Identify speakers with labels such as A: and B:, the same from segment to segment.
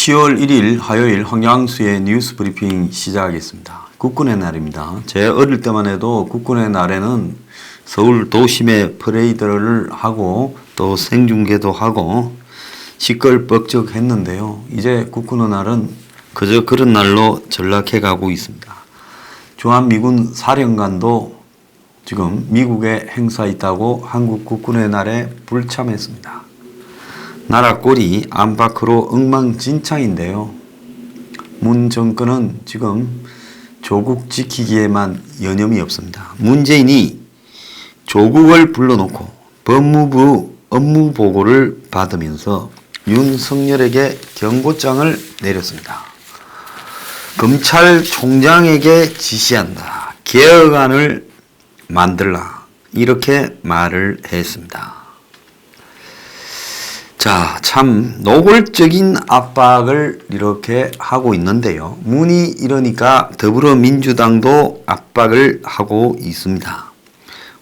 A: 10월 1일 화요일 황양수의 뉴스 브리핑 시작하겠습니다. 국군의 날입니다. 제 어릴 때만 해도 국군의 날에는 서울 도심에 퍼레이드를 하고 또 생중계도 하고 시끌벅적했는데요. 이제 국군의 날은 그저 그런 날로 전락해 가고 있습니다. 주한미군 사령관도 지금 미국에 행사 있다고 한국 국군의 날에 불참했습니다. 나라 꼴이 안팎으로 엉망진창인데요. 문 정권은 지금 조국 지키기에만 여념이 없습니다. 문재인이 조국을 불러놓고 법무부 업무 보고를 받으면서 윤석열에게 경고장을 내렸습니다. 검찰총장에게 지시한다. 개혁안을 만들라. 이렇게 말을 했습니다. 자, 참 노골적인 압박을 이렇게 하고 있는데요. 문이 이러니까 더불어민주당도 압박을 하고 있습니다.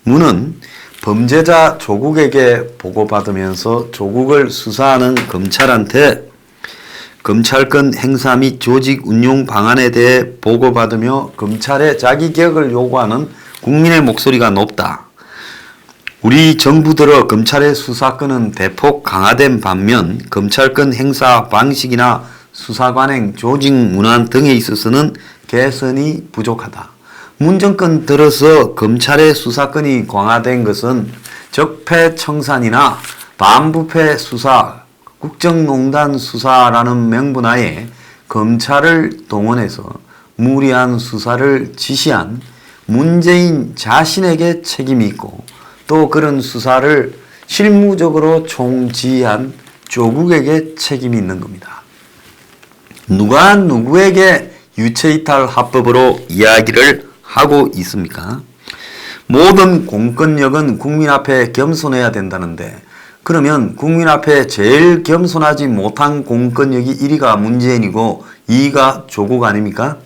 A: 문은 범죄자 조국에게 보고받으면서 조국을 수사하는 검찰한테 검찰권 행사 및 조직 운용 방안에 대해 보고받으며 검찰의 자기개혁을 요구하는 국민의 목소리가 높다. 우리 정부 들어 검찰의 수사권은 대폭 강화된 반면 검찰권 행사 방식이나 수사관행 조직 문안 등에 있어서는 개선이 부족하다. 문 정권 들어서 검찰의 수사권이 강화된 것은 적폐청산이나 반부패 수사, 국정농단 수사라는 명분하에 검찰을 동원해서 무리한 수사를 지시한 문재인 자신에게 책임이 있고 또 그런 수사를 실무적으로 총지휘한 조국에게 책임이 있는 겁니다. 누가 누구에게 유체이탈 합법으로 이야기를 하고 있습니까? 모든 공권력은 국민 앞에 겸손해야 된다는데 그러면 국민 앞에 제일 겸손하지 못한 공권력이 1위가 문재인이고 2위가 조국 아닙니까?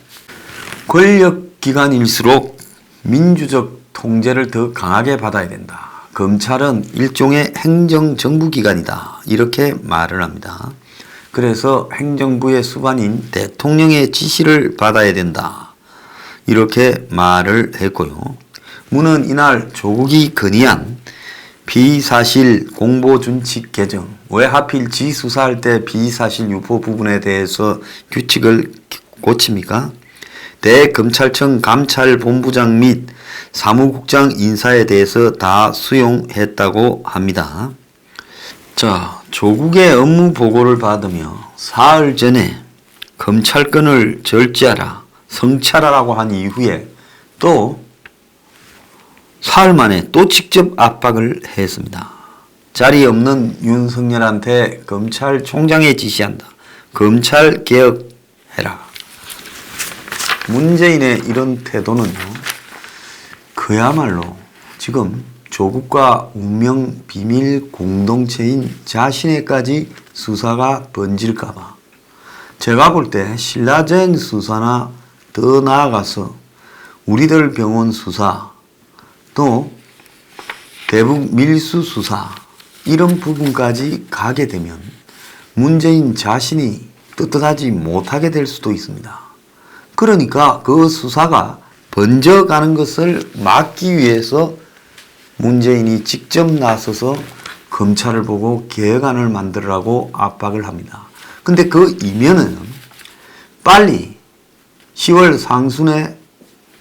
A: 권력기관일수록 민주적 통제를 더 강하게 받아야 된다. 검찰은 일종의 행정정부기관이다. 이렇게 말을 합니다. 그래서 행정부의 수반인 대통령의 지시를 받아야 된다. 이렇게 말을 했고요. 문은 이날 조국이 건의한 비사실 공보준칙 개정, 왜 하필 지수사할 때 비사실 유포 부분에 대해서 규칙을 고칩니까? 대검찰청 감찰본부장 및 사무국장 인사에 대해서 다 수용했다고 합니다. 자, 조국의 업무 보고를 받으며 사흘 전에 검찰권을 절제하라, 성찰하라고 한 이후에 또 사흘 만에 또 직접 압박을 했습니다. 자리 없는 윤석열한테 검찰총장에 지시한다. 검찰 개혁해라. 문재인의 이런 태도는요. 그야말로 지금 조국과 운명 비밀 공동체인 자신에까지 수사가 번질까봐 제가 볼 때 신라젠 수사나 더 나아가서 우리들 병원 수사 또 대북 밀수 수사 이런 부분까지 가게 되면 문재인 자신이 떳떳하지 못하게 될 수도 있습니다. 그러니까 그 수사가 번져가는 것을 막기 위해서 문재인이 직접 나서서 검찰을 보고 개혁안을 만들라고 압박을 합니다. 근데 그 이면은 빨리 10월 상순에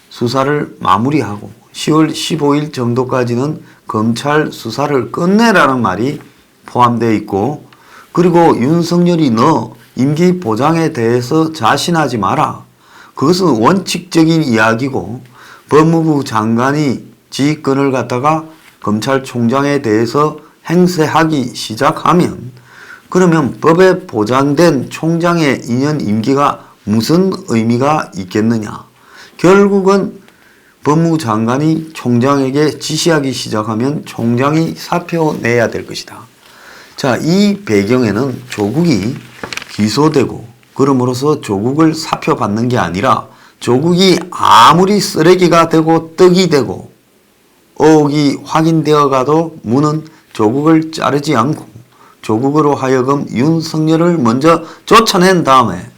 A: 수사를 마무리하고 10월 15일 정도까지는 검찰 수사를 끝내라는 말이 포함되어 있고 그리고 윤석열이 너 임기 보장에 대해서 자신하지 마라. 그것은 원칙적인 이야기고 법무부 장관이 지휘권을 갖다가 검찰총장에 대해서 행사하기 시작하면 그러면 법에 보장된 총장의 2년 임기가 무슨 의미가 있겠느냐. 결국은 법무부 장관이 총장에게 지시하기 시작하면 총장이 사표 내야 될 것이다. 자, 이 배경에는 조국이 기소되고 그럼으로써 조국을 사표받는 게 아니라 조국이 아무리 쓰레기가 되고 떡이 되고 의혹이 확인되어 가도 문은 조국을 자르지 않고 조국으로 하여금 윤석열을 먼저 쫓아낸 다음에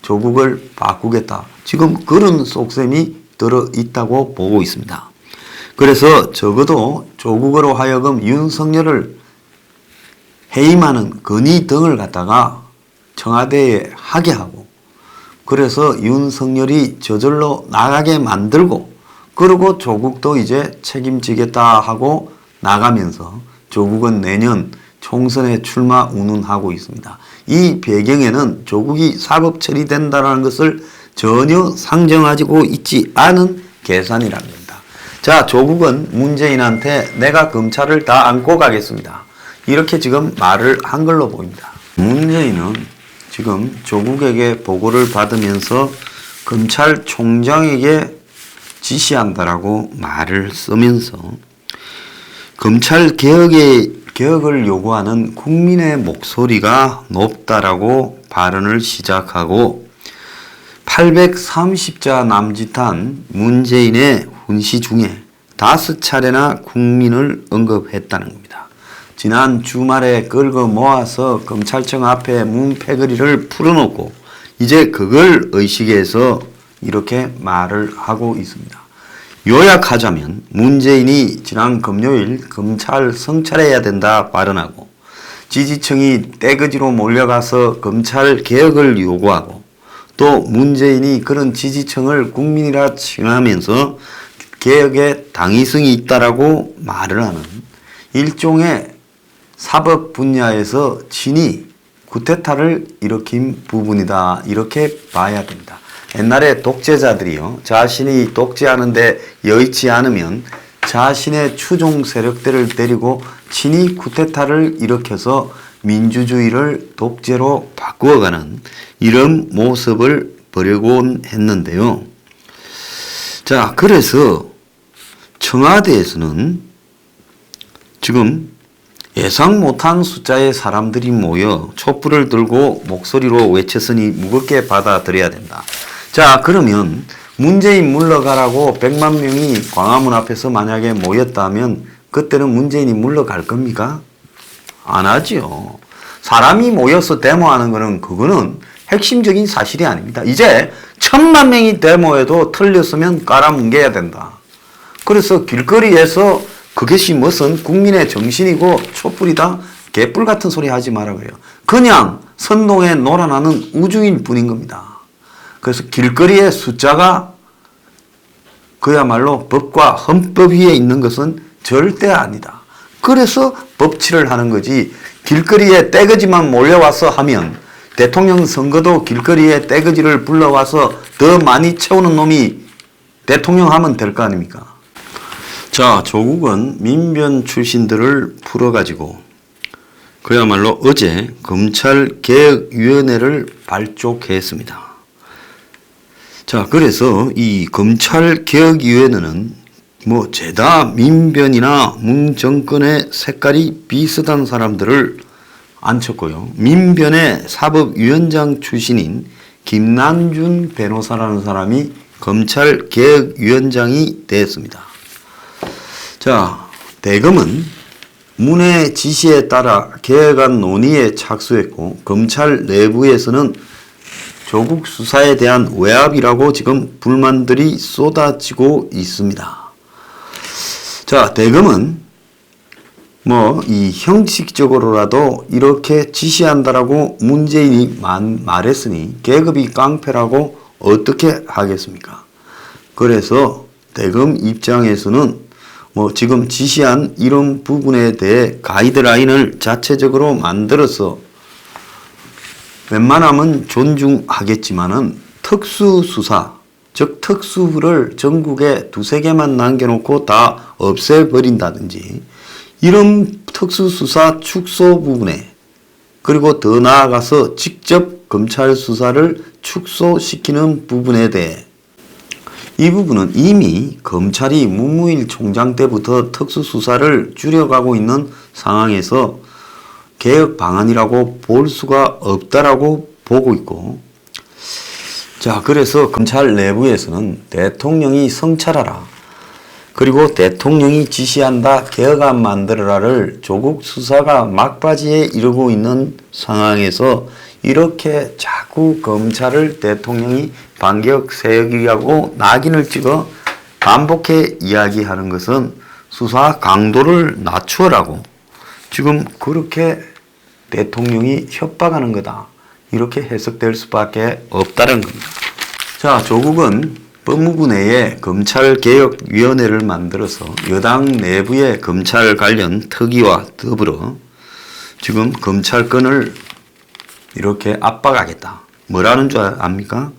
A: 조국을 바꾸겠다. 지금 그런 속셈이 들어있다고 보고 있습니다. 그래서 적어도 조국으로 하여금 윤석열을 해임하는 건의 등을 갖다가 청와대에 하게 하고, 그래서 윤석열이 저절로 나가게 만들고, 그리고 조국도 이제 책임지겠다 하고 나가면서 조국은 내년 총선에 출마 운운하고 있습니다. 이 배경에는 조국이 사법 처리된다는 것을 전혀 상정하고 있지 않은 계산이라는 겁니다. 자, 조국은 문재인한테 내가 검찰을 다 안고 가겠습니다. 이렇게 지금 말을 한 걸로 보입니다. 문재인은 지금 조국에게 보고를 받으면서 검찰총장에게 지시한다라고 말을 쓰면서 검찰 개혁을 요구하는 국민의 목소리가 높다라고 발언을 시작하고 830자 남짓한 문재인의 훈시 중에 5차례나 국민을 언급했다는 겁니다. 지난 주말에 긁어 모아서 검찰청 앞에 문패거리를 풀어놓고 이제 그걸 의식해서 이렇게 말을 하고 있습니다. 요약하자면 문재인이 지난 금요일 검찰 성찰해야 된다 발언하고, 지지층이 떼거지로 몰려가서 검찰 개혁을 요구하고, 또 문재인이 그런 지지층을 국민이라 칭하면서 개혁에 당위성이 있다라고 말을 하는 일종의 사법 분야에서 친이 쿠데타를 일으킨 부분이다, 이렇게 봐야 됩니다. 옛날에 독재자들이요, 자신이 독재하는데 여의치 않으면 자신의 추종 세력들을 데리고 친이 쿠데타를 일으켜서 민주주의를 독재로 바꾸어가는 이런 모습을 보려곤 했는데요. 자, 그래서 청와대에서는 지금 예상 못한 숫자의 사람들이 모여 촛불을 들고 목소리로 외쳤으니 무겁게 받아들여야 된다. 자, 그러면 문재인 물러가라고 100만 명이 광화문 앞에서 만약에 모였다면 그때는 문재인이 물러갈 겁니까? 안 하지요. 사람이 모여서 데모하는 거는 그거는 핵심적인 사실이 아닙니다. 이제 1000만 명이 데모해도 틀렸으면 깔아뭉개야 된다. 그래서 길거리에서 그것이 무슨 국민의 정신이고 촛불이다, 개뿔 같은 소리 하지 마라 그래요. 그냥 선동에 놀아나는 우중일 뿐인 겁니다. 그래서 길거리의 숫자가 그야말로 법과 헌법 위에 있는 것은 절대 아니다. 그래서 법치를 하는 거지, 길거리에 떼거지만 몰려와서 하면 대통령 선거도 길거리에 떼거지를 불러와서 더 많이 채우는 놈이 대통령 하면 될 거 아닙니까? 자, 조국은 민변 출신들을 풀어가지고 그야말로 어제 검찰개혁위원회를 발족했습니다. 자, 그래서 이 검찰개혁위원회는 뭐 죄다 민변이나 문 정권의 색깔이 비슷한 사람들을 앉혔고요. 민변의 사법위원장 출신인 김난준 변호사라는 사람이 검찰개혁위원장이 됐습니다. 자, 대검은 문의 지시에 따라 개혁안 논의에 착수했고, 검찰 내부에서는 조국 수사에 대한 외압이라고 지금 불만들이 쏟아지고 있습니다. 자, 대검은 이 형식적으로라도 이렇게 지시한다라고 문재인이 말했으니 계급이 깡패라고 어떻게 하겠습니까? 그래서 대검 입장에서는 지금 지시한 이런 부분에 대해 가이드라인을 자체적으로 만들어서 웬만하면 존중하겠지만은 특수수사, 즉 특수부를 전국에 2-3개만 남겨놓고 다 없애버린다든지, 이런 특수수사 축소 부분에, 그리고 더 나아가서 직접 검찰 수사를 축소시키는 부분에 대해, 이 부분은 이미 검찰이 문무일 총장 때부터 특수수사를 줄여가고 있는 상황에서 개혁 방안이라고 볼 수가 없다라고 보고 있고, 자, 그래서 검찰 내부에서는 대통령이 성찰하라, 그리고 대통령이 지시한다 개혁안 만들어라를 조국 수사가 막바지에 이르고 있는 상황에서 이렇게 자꾸 검찰을 대통령이 반격 세력이라고 낙인을 찍어 반복해 이야기하는 것은 수사 강도를 낮추어라고 지금 그렇게 대통령이 협박하는 거다. 이렇게 해석될 수밖에 없다는 겁니다. 자, 조국은 법무부 내에 검찰개혁위원회를 만들어서 여당 내부의 검찰 관련 특위와 더불어 지금 검찰권을 이렇게 압박하겠다. 뭐라는 줄 압니까?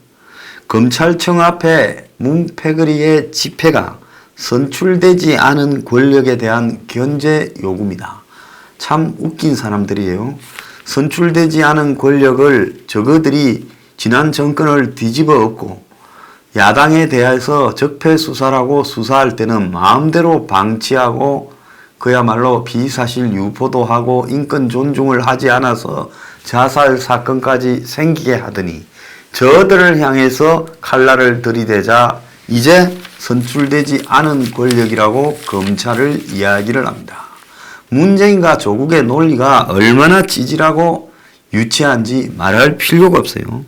A: 검찰청 앞에 문패거리의 집회가 선출되지 않은 권력에 대한 견제 요구입니다. 참 웃긴 사람들이에요. 선출되지 않은 권력을 저거들이 지난 정권을 뒤집어 엎고 야당에 대해서 적폐수사라고 수사할 때는 마음대로 방치하고 그야말로 비사실 유포도 하고 인권 존중을 하지 않아서 자살 사건까지 생기게 하더니 저들을 향해서 칼날을 들이대자 이제 선출되지 않은 권력이라고 검찰을 이야기를 합니다. 문재인과 조국의 논리가 얼마나 찌질하고 유치한지 말할 필요가 없어요.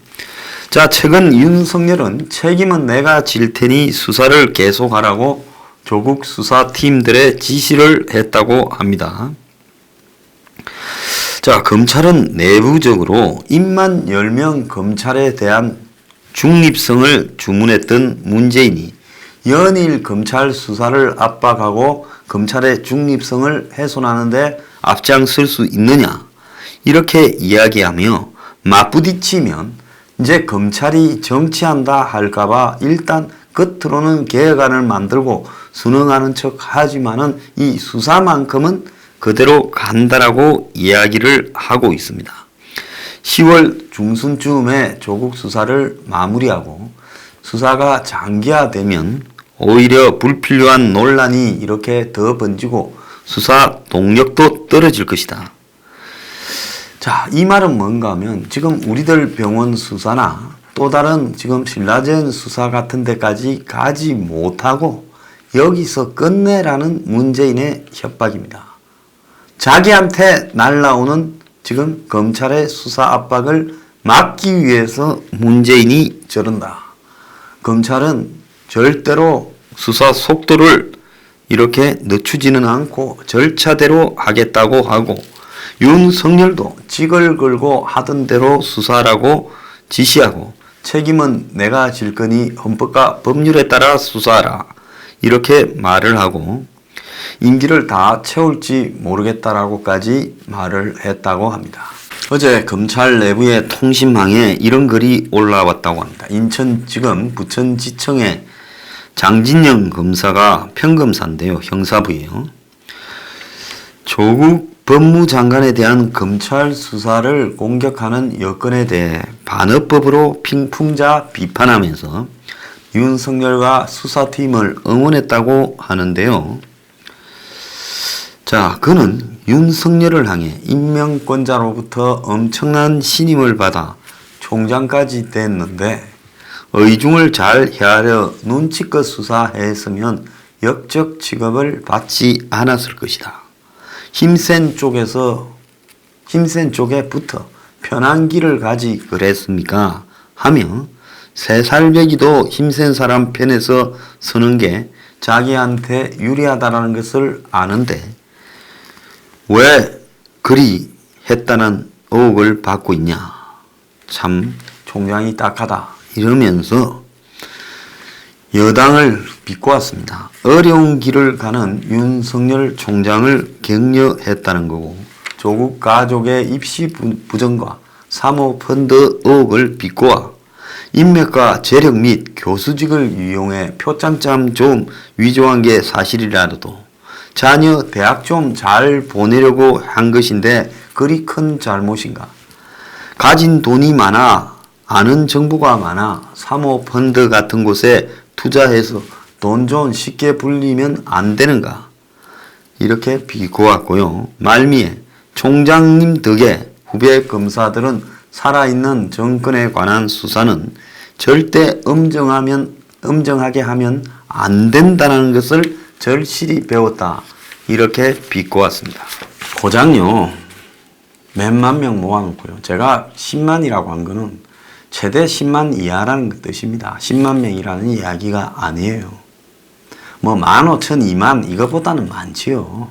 A: 자, 최근 윤석열은 책임은 내가 질 테니 수사를 계속하라고 조국 수사팀들의 지시를 했다고 합니다. 자, 검찰은 내부적으로 입만 열면 검찰에 대한 중립성을 주문했던 문재인이 연일 검찰 수사를 압박하고 검찰의 중립성을 훼손하는데 앞장설 수 있느냐 이렇게 이야기하며 맞부딪히면 이제 검찰이 정치한다 할까봐 일단 겉으로는 개혁안을 만들고 순응하는 척 하지만은 이 수사만큼은 그대로 간다라고 이야기를 하고 있습니다. 10월 중순쯤에 조국 수사를 마무리하고 수사가 장기화되면 오히려 불필요한 논란이 이렇게 더 번지고 수사 동력도 떨어질 것이다. 자, 이 말은 뭔가 하면 지금 우리들 병원 수사나 또 다른 지금 신라젠 수사 같은 데까지 가지 못하고 여기서 끝내라는 문재인의 협박입니다. 자기한테 날라오는 지금 검찰의 수사 압박을 막기 위해서 문재인이 저런다. 검찰은 절대로 수사 속도를 이렇게 늦추지는 않고 절차대로 하겠다고 하고 윤석열도 직을 걸고 하던 대로 수사하라고 지시하고 책임은 내가 질 거니 헌법과 법률에 따라 수사하라. 이렇게 말을 하고 임기를 다 채울지 모르겠다라고까지 말을 했다고 합니다. 어제 검찰 내부의 통신망에 이런 글이 올라왔다고 합니다. 인천지검 부천지청의 장진영 검사가 평검사인데요. 형사부예요. 조국 법무장관에 대한 검찰 수사를 공격하는 여건에 대해 반어법으로 핑풍자 비판하면서 윤석열과 수사팀을 응원했다고 하는데요. 자, 그는 윤석열을 향해 임명권자로부터 엄청난 신임을 받아 총장까지 됐는데 의중을 잘 헤아려 눈치껏 수사했으면 역적 취급을 받지 않았을 것이다. 힘센 쪽에 붙어 편한 길을 가지 그랬습니까? 하며 새살배기도 힘센 사람 편에서 서는 게 자기한테 유리하다는 것을 아는데 왜 그리 했다는 의혹을 받고 있냐. 참 총장이 딱하다. 이러면서 여당을 비꼬았습니다. 어려운 길을 가는 윤석열 총장을 격려했다는 거고 조국 가족의 입시 부정과 사모펀드 의혹을 비꼬아 인맥과 재력 및 교수직을 이용해 표창장 좀 위조한 게 사실이라도 자녀 대학 좀 잘 보내려고 한 것인데 그리 큰 잘못인가. 가진 돈이 많아 아는 정보가 많아 사모펀드 같은 곳에 투자해서 돈 좀 쉽게 불리면 안 되는가. 이렇게 비꼬았고요. 말미에 총장님 덕에 후배 검사들은 살아있는 정권에 관한 수사는 절대 엄정하게 하면 안 된다는 것을 절실히 배웠다. 이렇게 비꼬았습니다. 고장요 몇만 명 모아놓고요. 제가 10만이라고 한 거는 최대 10만 이하라는 뜻입니다. 10만 명이라는 이야기가 아니에요. 뭐 15,000, 2만 이것보다는 많지요.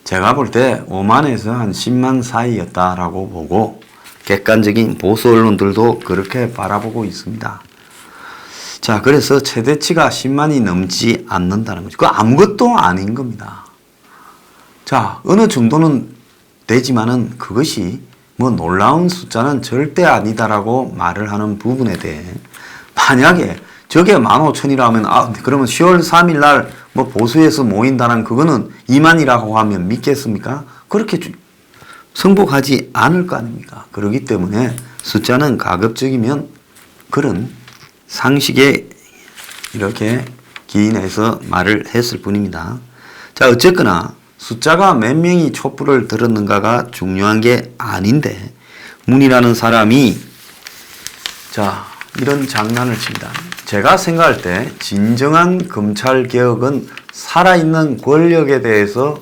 A: 제가 볼 때 5만에서 한 10만 사이였다라고 보고 객관적인 보수 언론들도 그렇게 바라보고 있습니다. 자, 그래서 최대치가 10만이 넘지 않는다는 거죠. 그거 아무것도 아닌 겁니다. 자, 어느 정도는 되지만은 그것이 뭐 놀라운 숫자는 절대 아니다라고 말을 하는 부분에 대해 만약에 저게 15,000이라면 그러면 10월 3일 날 뭐 보수에서 모인다는 그거는 2만이라고 하면 믿겠습니까? 그렇게 승복하지 않을 거 아닙니까? 그렇기 때문에 숫자는 가급적이면 그런 상식에 이렇게 기인해서 말을 했을 뿐입니다. 자, 어쨌거나 숫자가 몇 명이 촛불을 들었는가가 중요한 게 아닌데 문이라는 사람이 자 이런 장난을 칩니다. 제가 생각할 때 진정한 검찰개혁은 살아있는 권력에 대해서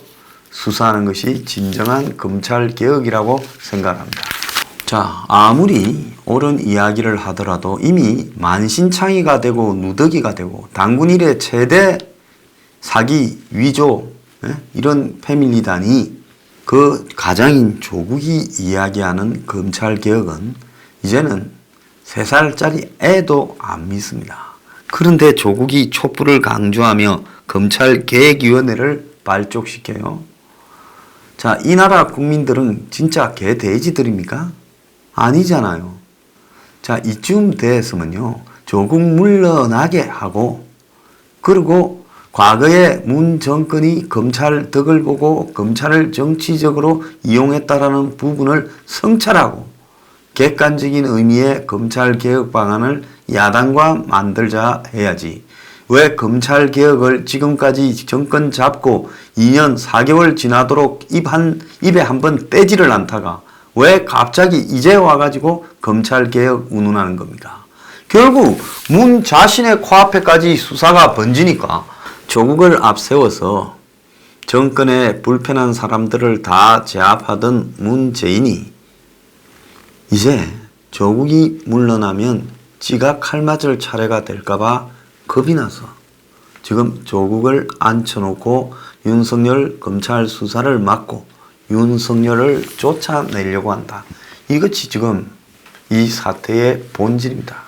A: 수사하는 것이 진정한 검찰개혁이라고 생각합니다. 자, 아무리 옳은 이야기를 하더라도 이미 만신창이가 되고 누더기가 되고 당군 이래 최대 사기, 위조 이런 패밀리단이 그 가장인 조국이 이야기하는 검찰개혁은 이제는 3살짜리 애도 안 믿습니다. 그런데 조국이 촛불을 강조하며 검찰개혁위원회를 발족시켜요. 자, 이 나라 국민들은 진짜 개돼지들입니까? 아니잖아요. 자, 이쯤 됐으면요. 조국 물러나게 하고 그리고 과거에 문 정권이 검찰 덕을 보고 검찰을 정치적으로 이용했다라는 부분을 성찰하고 객관적인 의미의 검찰개혁 방안을 야당과 만들자 해야지. 왜 검찰개혁을 지금까지 정권 잡고 2년 4개월 지나도록 입에 한 번 떼지를 않다가 왜 갑자기 이제 와가지고 검찰개혁 운운하는 겁니까? 결국 문 자신의 코앞에까지 수사가 번지니까 조국을 앞세워서 정권에 불편한 사람들을 다 제압하던 문재인이 이제 조국이 물러나면 지가 칼 맞을 차례가 될까봐 겁이 나서 지금 조국을 앉혀놓고 윤석열 검찰 수사를 막고 윤석열을 쫓아내려고 한다. 이것이 지금 이 사태의 본질입니다.